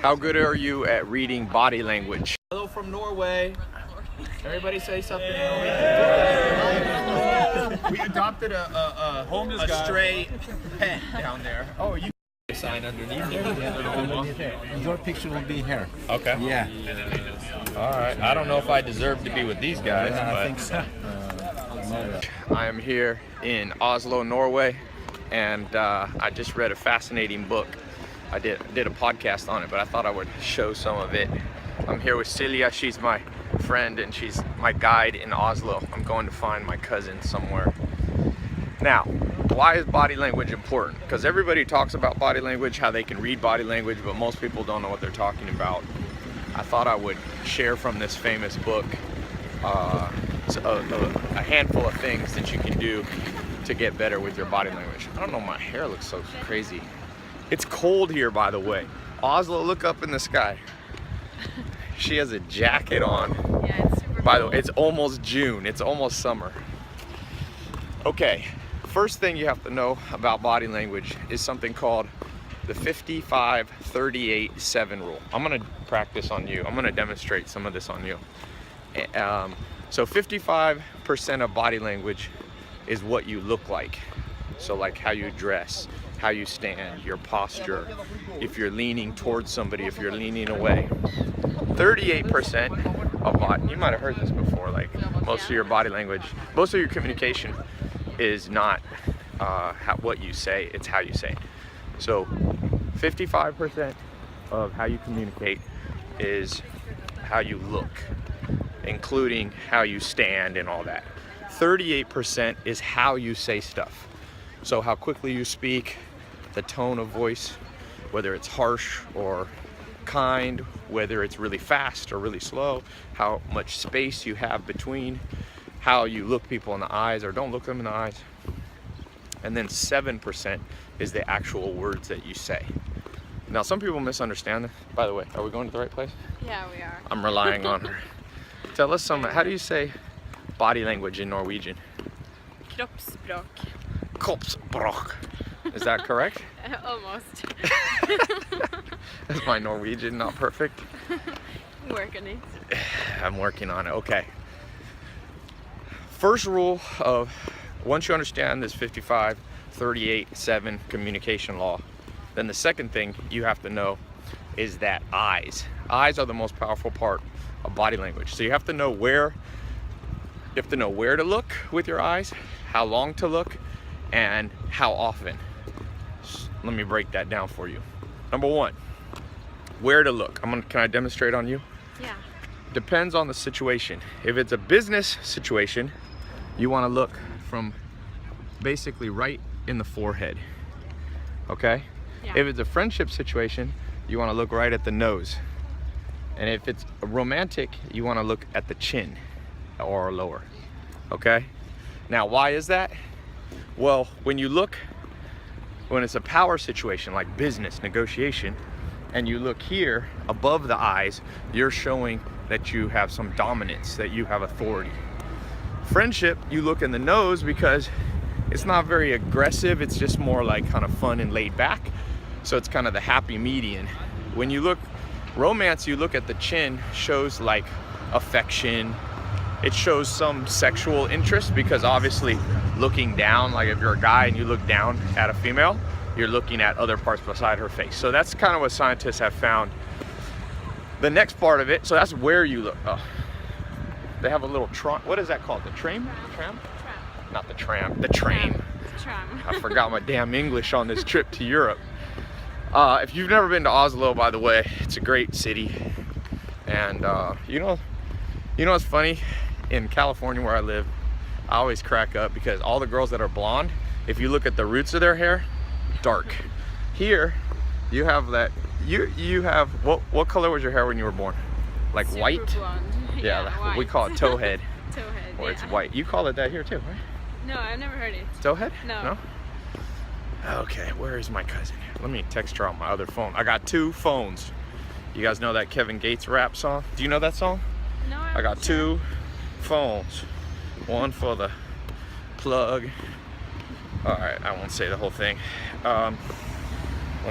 How good are you at reading body language? Hello from Norway. Everybody say something. We adopted a stray pet down there. Oh, you sign underneath there? Your picture will be here. Okay. Yeah. All right. I don't know if I deserve to be with these guys, I but think so. I am here in Oslo, Norway, and I just read a fascinating book. I did a podcast on it, but I thought I would show some of it. I'm here with Silja. She's my friend and she's my guide in Oslo. I'm going to find my cousin somewhere. Now, why is body language important? Because everybody talks about body language, how they can read body language, but most people don't know what they're talking about. I thought I would share from this famous book a handful of things that you can do to get better with your body language. I don't know, my hair looks so crazy. It's cold here, by the way. Oslo, look up in the sky. She has a jacket on. Yeah, it's super By the cold. way, it's almost June. It's almost summer. Okay, first thing you have to know about body language is something called the 55-38-7 rule. I'm gonna practice on you. I'm gonna demonstrate some of this on you. So 55% of body language is what you look like. So like how you dress, how you stand, your posture, if you're leaning towards somebody, if you're leaning away. 38% of body, you might have heard this before, like most of your body language, most of your communication is not what you say, it's how you say it. So 55% of how you communicate is how you look, including how you stand and all that. 38% is how you say stuff. So how quickly you speak, the tone of voice, whether it's harsh or kind, whether it's really fast or really slow, how much space you have between, how you look people in the eyes or don't look them in the eyes. And then 7% is the actual words that you say. Now some people misunderstand this. By the way, are we going to the right place? Yeah, we are. I'm relying on her. Tell us some, how do you say body language in Norwegian? Kroppsspråk. Kroppsspråk. Is that correct? Almost. Is my Norwegian not perfect? Work on it. I'm working on it. Okay. First rule of, once you understand this 55-38-7 communication law, then the second thing you have to know is that eyes. Eyes are the most powerful part of body language. So you have to know where to look with your eyes, how long to look, and how often. Let me break that down for you. Number one, where to look. Can I demonstrate on you? Yeah. Depends on the situation. If it's a business situation, you want to look from basically right in the forehead. Okay? Yeah. If it's a friendship situation, you want to look right at the nose. And if it's romantic, you want to look at the chin or lower. Okay? Now, why is that? Well, when it's a power situation like business, negotiation, and you look here above the eyes, you're showing that you have some dominance, that you have authority. Friendship, you look in the nose because it's not very aggressive, it's just more like kind of fun and laid back. So it's kind of the happy median. When you look romance, you look at the chin, shows like affection. It shows some sexual interest because obviously looking down, like if you're a guy and you look down at a female, you're looking at other parts beside her face. So that's kind of what scientists have found. The next part of it, so that's where you look. Oh, they have a little what is that called? The tram? Tram? Not the tram, the train. Tram. I forgot my damn English on this trip to Europe. If you've never been to Oslo, by the way, it's a great city. And you know what's funny? In California where I live, I always crack up because all the girls that are blonde, if you look at the roots of their hair, dark. Here, you have that, you have, what color was your hair when you were born? Like Super white? blonde. Yeah, white. we call it towhead. Towhead, Or it's yeah. white. You call it that here too, right? No, I've never heard it. Towhead? No. Okay, where is my cousin? Let me text her on my other phone. I got two phones. You guys know that Kevin Gates rap song? Do you know that song? No, I got two phones. One for the plug. All right, I won't say the whole thing. Let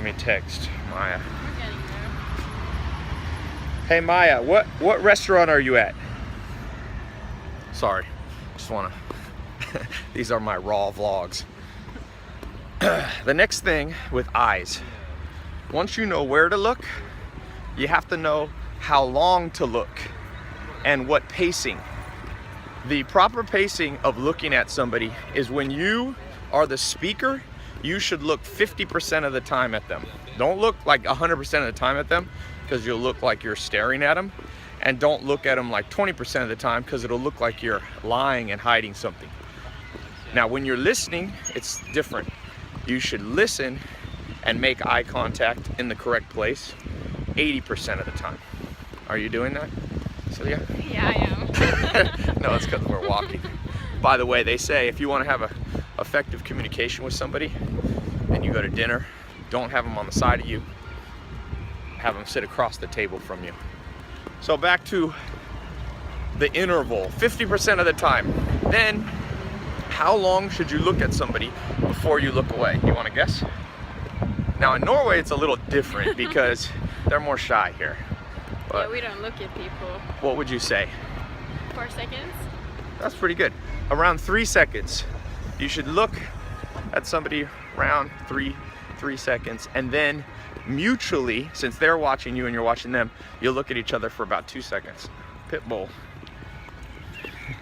me text Maya. We're getting there. Hey Maya, what restaurant are you at? Sorry, just wanna, these are my raw vlogs. The next thing with eyes, once you know where to look, you have to know how long to look and what pacing. The proper pacing of looking at somebody is when you are the speaker, you should look 50% of the time at them. Don't look like 100% of the time at them because you'll look like you're staring at them. And don't look at them like 20% of the time because it'll look like you're lying and hiding something. Now, when you're listening, it's different. You should listen and make eye contact in the correct place 80% of the time. Are you doing that, Celia? Yeah, I am. No, it's because we're walking. By the way, they say if you want to have a effective communication with somebody and you go to dinner, don't have them on the side of you. Have them sit across the table from you. So back to the interval, 50% of the time. Then, how long should you look at somebody before you look away? You want to guess? Now in Norway, it's a little different because they're more shy here. But Yeah, we don't look at people. what would you say? 4 seconds? That's pretty good. Around 3 seconds. You should look at somebody around three seconds, and then mutually, since they're watching you and you're watching them, you'll look at each other for about 2 seconds. Pit bull.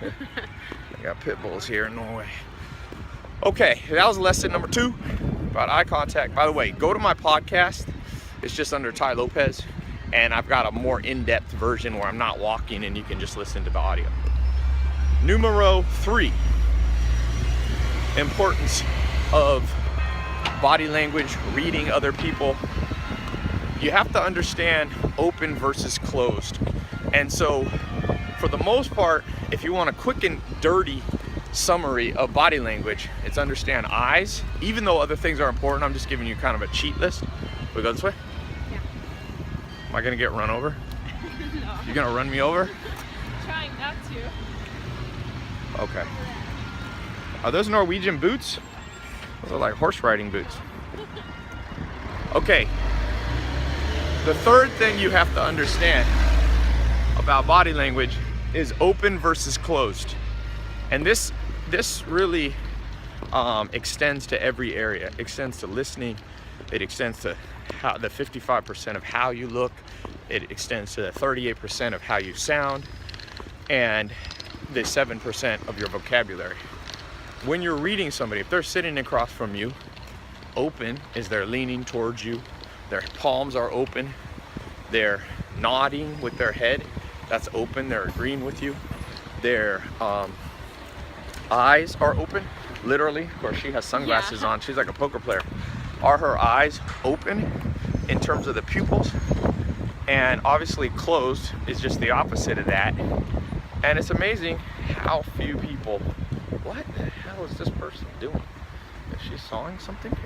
I got pit bulls here in Norway. Okay, that was lesson number 2 about eye contact. By the way, go to my podcast. It's just under Tai Lopez, and I've got a more in-depth version where I'm not walking and you can just listen to the audio. Numero 3, importance of body language, reading other people. You have to understand open versus closed. And so for the most part, if you want a quick and dirty summary of body language, it's understand eyes. Even though other things are important, I'm just giving you kind of a cheat list. We go this way? Yeah. Am I gonna get run over? No. You gonna run me over? Trying not to. Okay. Are those Norwegian boots? Those are like horse riding boots. Okay. The third thing you have to understand about body language is open versus closed. And this really extends to every area. It extends to listening. It extends to how the 55% of how you look. It extends to the 38% of how you sound, and the 7% of your vocabulary. When you're reading somebody, if they're sitting across from you, open is they're leaning towards you, their palms are open, they're nodding with their head, that's open, they're agreeing with you. Their eyes are open, literally. Of course, she has sunglasses on, she's like a poker player. Are her eyes open in terms of the pupils? And obviously closed is just the opposite of that. And it's amazing how few people, what the hell is this person doing? Is she sawing something?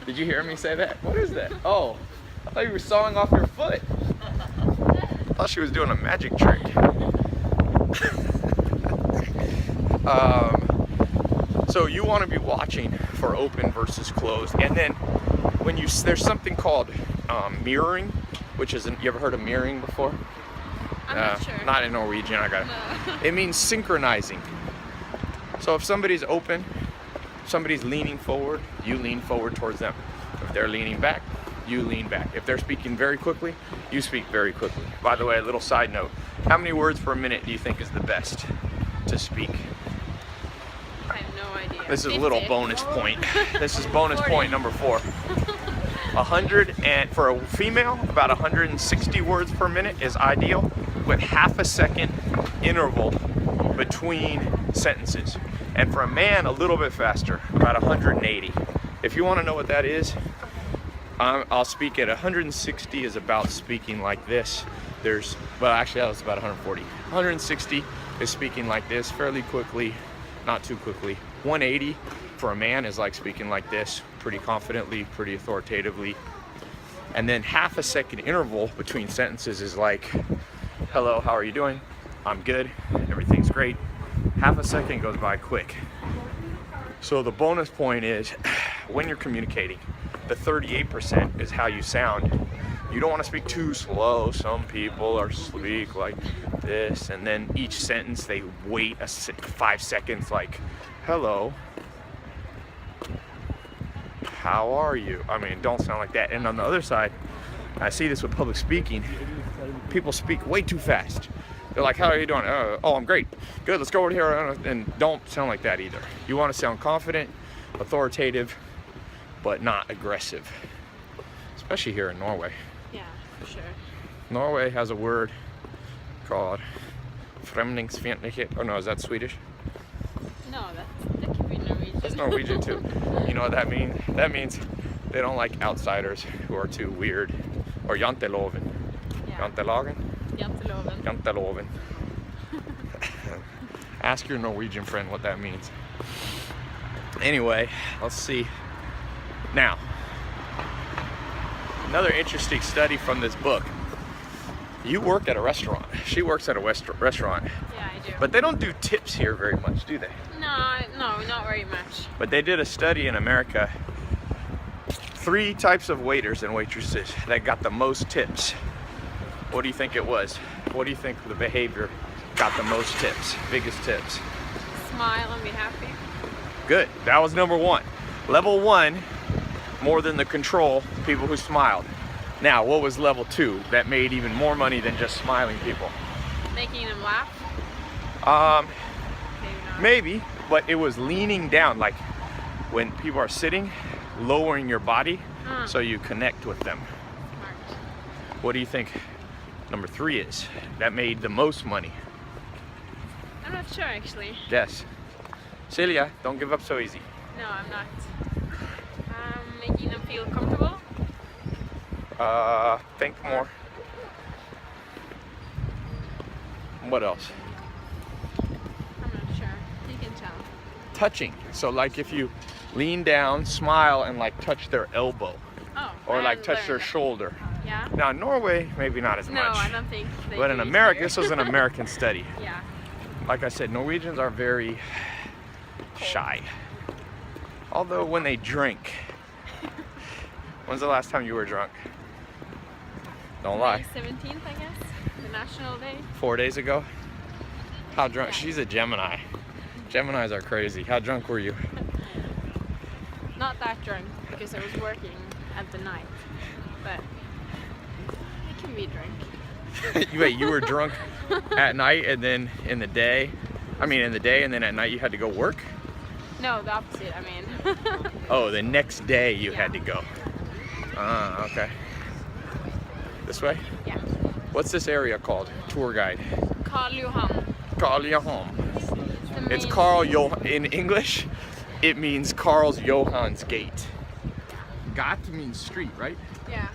Did you hear me say that? What is that? Oh, I thought you were sawing off your foot. I thought she was doing a magic trick. So you want to be watching for open versus closed. And then when there's something called mirroring, which is, you ever heard of mirroring before? I'm not sure. Not in Norwegian, I got it. No. It means synchronizing. So if somebody's open, somebody's leaning forward, you lean forward towards them. If they're leaning back, you lean back. If they're speaking very quickly, you speak very quickly. By the way, a little side note, how many words per minute do you think is the best to speak? I have no idea. This is a 50. little bonus point. This is bonus 40. point number 4. 100, and for a female, about 160 words per minute is ideal, with half a second interval between sentences. And for a man, a little bit faster, about 180. If you want to know what that is, I'll speak at 160 is about speaking like this. Well, actually that was about 140. 160 is speaking like this fairly quickly, not too quickly. 180 for a man is like speaking like this, pretty confidently, pretty authoritatively. And then half a second interval between sentences is like, hello, how are you doing? I'm good, everything's great. Half a second goes by quick. So the bonus point is when you're communicating, the 38% is how you sound. You don't want to speak too slow. Some people are speak like this, and then each sentence they wait 5 seconds, like, hello, how are you? I mean, don't sound like that. And on the other side, I see this with public speaking. People speak way too fast. They're like, how are you doing? Oh, I'm great. Good, let's go over here. And don't sound like that either. You want to sound confident, authoritative, but not aggressive. Especially here in Norway. Yeah, for sure. Norway has a word called främlingsfientlighet. Oh no, is that Swedish? No, that could be Norwegian. That's Norwegian too. You know what that means? That means they don't like outsiders who are too weird. Or janteloven. Yeah. Janteloven? Janteloven. Janteloven. Ask your Norwegian friend what that means. Anyway, let's see. Now, another interesting study from this book. You work at a restaurant. She works at a restaurant. Yeah, I do. But they don't do tips here very much, do they? No, not very much. But they did a study in America. 3 types of waiters and waitresses that got the most tips. What do you think it was? What do you think the behavior got the most tips, biggest tips? Smile and be happy. Good, that was number 1. Level 1, more than the control, people who smiled. Now, what was level 2 that made even more money than just smiling people? Making them laugh. Maybe not. Maybe, but it was leaning down, like when people are sitting, lowering your body so you connect with them. Smart. What do you think number 3 is that made the most money? I'm not sure actually. Yes. Celia, don't give up so easy. No, I'm not. Making them feel comfortable. Think more. What else? I'm not sure. You can tell. Touching. So like if you lean down, smile, and like touch their elbow. Oh. Or I like touch their learned. shoulder. Yeah. Now in Norway, maybe not as No, much. I don't think. They But do in it America, here. this was an American study. Yeah. Like I said, Norwegians are very shy. Although when they drink, when's the last time you were drunk? Don't lie. May 17th, I guess. The National Day. 4 days ago? How drunk? Yeah. She's a Gemini. Geminis are crazy. How drunk were you? Not that drunk because I was working at the night, but I can be drunk. Wait, you were drunk at night and then in the day? I mean in the day and then at night you had to go work? No, the opposite. I mean. Oh, the next day you had to Yeah. go. Okay. This way? Yeah. What's this area called? Tour guide. Karl Johan. Karl Johan. The It's main- Karl Johan. In English, it means Karl Johan's gate. Gat means street, right? Yeah.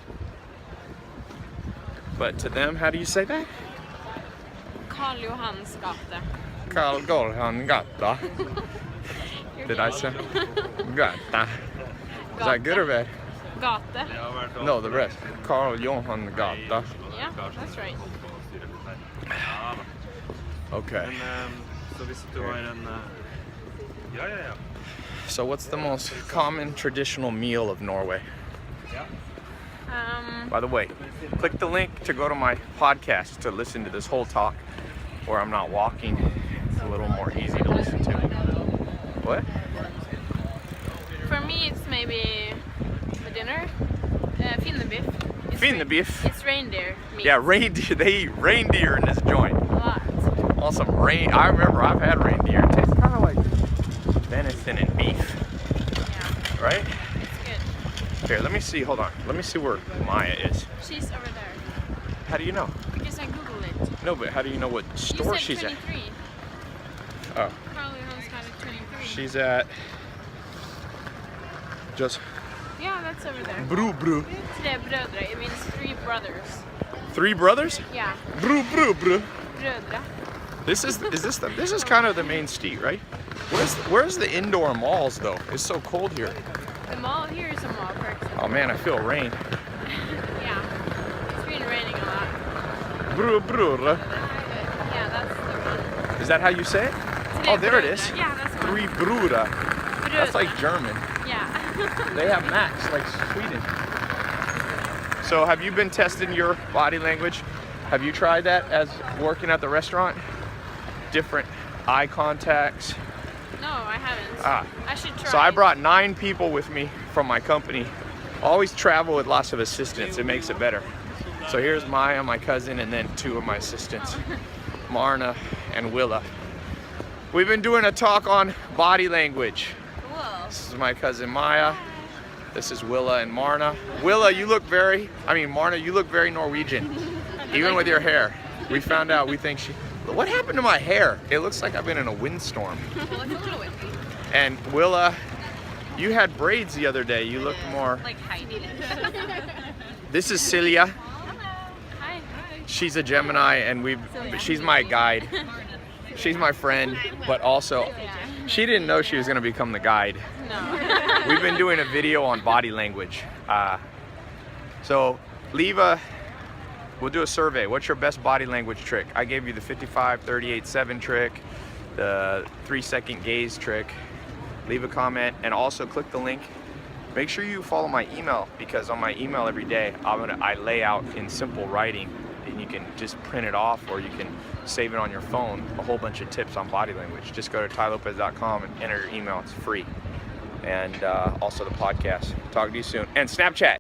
But to them, how do you say that? Karl Johans gate. Karl Johan gata. You're Did I good. say? Gata. Is that good or bad? Gate. No, the rest. Karl Johan gata. Yeah, that's right. Okay. Så hvis du har en... Ja. So what's the most common traditional meal of Norway? By the way, click the link to go to my podcast to listen to this whole talk where I'm not walking. It's a little more easy to listen to. What? For me, it's maybe for dinner. Finnebiff. It's Finnebiff. It's reindeer meat. Yeah, reindeer. They eat reindeer in this joint. A lot. Awesome rain. I remember I've had reindeer. It tastes kind of like venison and beef, Yeah, right? it's good. Here, let me see. Hold on. Let me see where Maya is. She's over there How do you know? because I googled it. No, but how do you know what You store said she's 23. at? Oh, Karl Johan's got a 23. she's at just Yeah, that's over there. Bru. Tre bröder. It means 3 brothers. 3 brothers? Yeah, Bru. brödra. This is kind of the main street, right? Where's the indoor malls though? It's so cold here. The mall here is a mall, for example. Oh man, I feel rain. Yeah, it's been raining a lot. Bru. Yeah, that's the one. Is that how you say it? Tre Oh, there it brödra. is. Yeah, that's the one. 3 brura. That's like Brödra. German. Yeah. They have Max like Sweden. So have you been testing your body language? Have you tried that as working at the restaurant? Different eye contacts. No, I haven't. I should try. So I brought 9 people with me from my company. Always travel with lots of assistants. It makes it better. So here's Maya, my cousin, and then 2 of my assistants, Marna and Willa. We've been doing a talk on body language. Cool. This is my cousin Maya. This is Willa and Marna. Willa, you look very, Marna, you look very Norwegian, even with your hair. We found out, we think what happened to my hair? It looks like I've been in a windstorm. Well, it's a little windy. And Willa, you had braids the other day. You look more. Like Heidi. This is Celia. Hi. She's a Gemini, and she's my guide. She's my friend, but also she didn't know she was gonna become the guide. No. We've been doing a video on body language. So we'll do a survey. What's your best body language trick? I gave you the 55, 38, 7 trick, the 3-second gaze trick. Leave a comment and also click the link. Make sure you follow my email, because on my email every day, I lay out in simple writing, and you can just print it off or you can save it on your phone, a whole bunch of tips on body language. Just go to tailopez.com and enter your email. It's free. And also the podcast. Talk to you soon. And Snapchat.